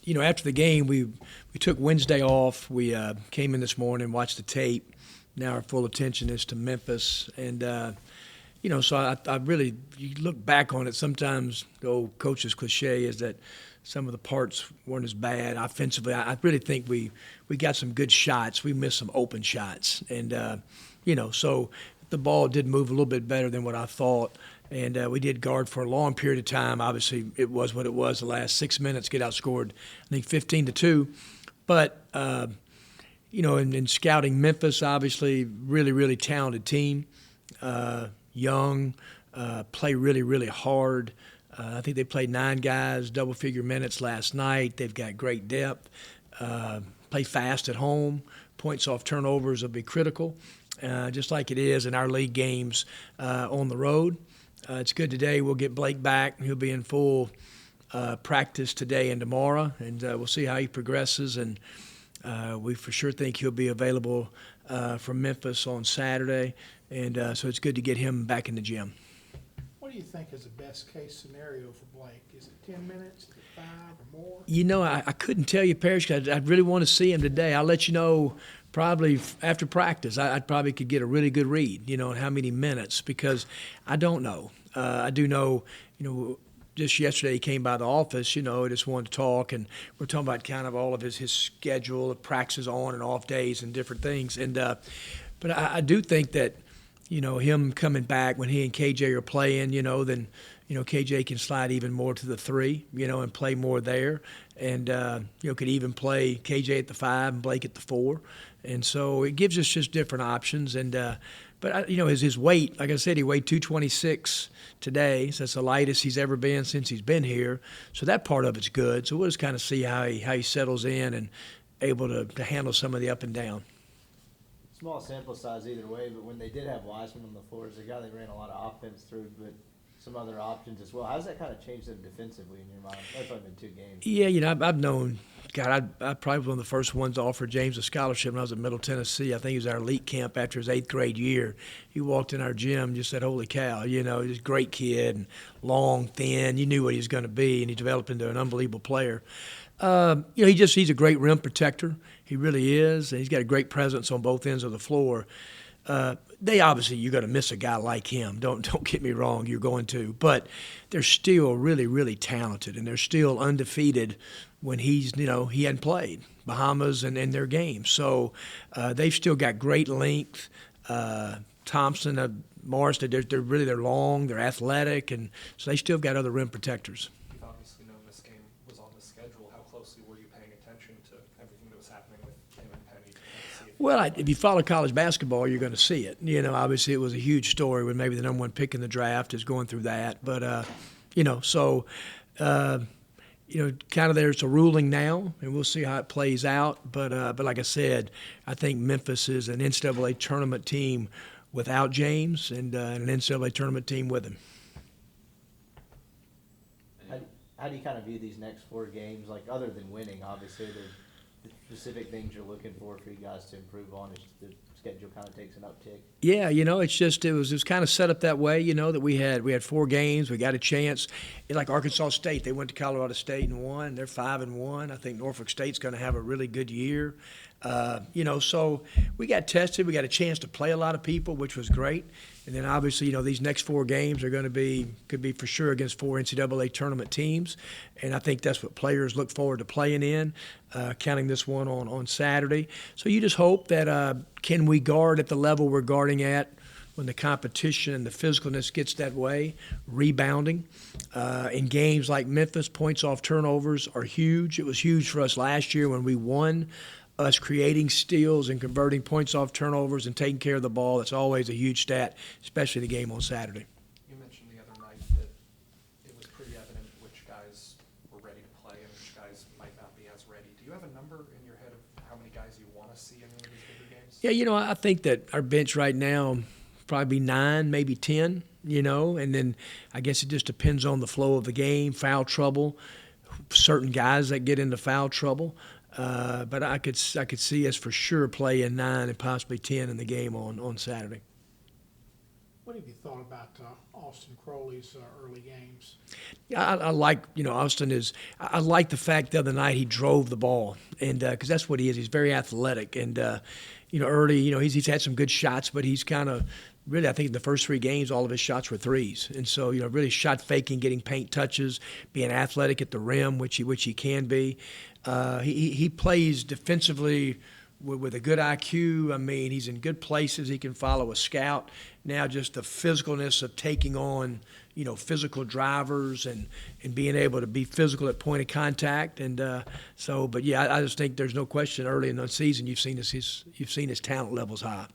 after the game, we took Wednesday off. We came in this morning, watched the tape. Now our full attention is to Memphis, and so I really, you look back on it. Sometimes the old coach's cliche is that some of the parts weren't as bad offensively. I really think we got some good shots. We missed some open shots, and so the ball did move a little bit better than what I thought. And we did guard for a long period of time. Obviously, it was what it was. The last 6 minutes, get outscored, I think 15-2. But in scouting Memphis, obviously, really, really talented team. Young, play really, really hard. I think they played 9 guys, double-figure minutes last night. They've got great depth. Play fast at home. Points off turnovers will be critical, just like it is in our league games on the road. It's good today. We'll get Blake back. He'll be in full practice today and tomorrow, and we'll see how he progresses. And we for sure think he'll be available for Memphis on Saturday. And so it's good to get him back in the gym. What do you think is the best-case scenario for Blake? Is it 10 minutes? Is it 5 or more? I couldn't tell you, Parrish, 'cause I really want to see him today. I'll let you know probably after practice. I probably could get a really good read, on how many minutes, because I don't know. I do know, just yesterday he came by the office, just wanted to talk, and we're talking about kind of all of his schedule of practices on and off days and different things. And but I do think that, him coming back when he and KJ are playing, then KJ can slide even more to the 3, and play more there, and could even play KJ at the 5 and Blake at the 4, and so it gives us just different options. And but his weight, like I said, he weighed 226 today, so that's the lightest he's ever been since he's been here. So that part of it's good. So we'll just kind of see how he settles in and able to handle some of the up and down. Small sample size either way, but when they did have Wiseman on the floor as a guy they ran a lot of offense through, but some other options as well. How does that kind of change them defensively in your mind? That's only been 2 games. Yeah, I've known, God, I probably was one of the first ones to offer James a scholarship when I was at Middle Tennessee. I think he was our elite camp after his 8th grade year. He walked in our gym, just said, holy cow, he's a great kid, and long, thin. You knew what he was going to be, and he developed into an unbelievable player. He's a great rim protector. He really is. And he's got a great presence on both ends of the floor. They obviously, you're going to miss a guy like him. Don't get me wrong, you're going to. But they're still really, really talented, and they're still undefeated when he hadn't played Bahamas and in their games. So they've still got great length. Thompson, Morris, they're long, they're athletic, and so they still got other rim protectors. You've obviously known this game was on the schedule. How closely were you paying attention to everything that was happening with him and Penny? Well, if you follow college basketball, you're going to see it. Obviously it was a huge story when maybe the number 1 pick in the draft is going through that. But, kind of there's a ruling now, and we'll see how it plays out. But like I said, I think Memphis is an NCAA tournament team without James and an NCAA tournament team with him. How do you kind of view these next 4 games, like other than winning? Obviously, there's the specific things you're looking for you guys to improve on as the schedule kind of takes an uptick. Yeah, it was kind of set up that way, that we had 4 games, we got a chance. Like Arkansas State, they went to Colorado State and won. They're 5-1. I think Norfolk State's going to have a really good year. So we got tested. We got a chance to play a lot of people, which was great. And then obviously, these next 4 games are going to could be for sure against 4 NCAA tournament teams. And I think that's what players look forward to playing in, counting this one on Saturday. So you just hope that can we guard at the level we're guarding at when the competition and the physicalness gets that way, rebounding. In games like Memphis, points off turnovers are huge. It was huge for us last year when we won. Us creating steals and converting points off turnovers and taking care of the ball, that's always a huge stat, especially the game on Saturday. You mentioned the other night that it was pretty evident which guys were ready to play and which guys might not be as ready. Do you have a number in your head of how many guys you want to see in one of these bigger games? Yeah, I think that our bench right now probably 9, maybe 10, and then I guess it just depends on the flow of the game, foul trouble, certain guys that get into foul trouble. But I could see us for sure playing 9 and possibly 10 in the game on Saturday. What have you thought about Austin Crowley's early games? Yeah, I like, Austin is, I like the fact the other night he drove the ball, and because that's what he is. He's very athletic, and, early, he's had some good shots, but he's kind of, really, I think in the first 3 games, all of his shots were threes. And so, really shot faking, getting paint touches, being athletic at the rim, which he can be. He plays defensively with a good IQ. I mean, he's in good places. He can follow a scout. Now just the physicalness of taking on, physical drivers and being able to be physical at point of contact. And but yeah, I just think there's no question early in the season you've seen his talent levels high.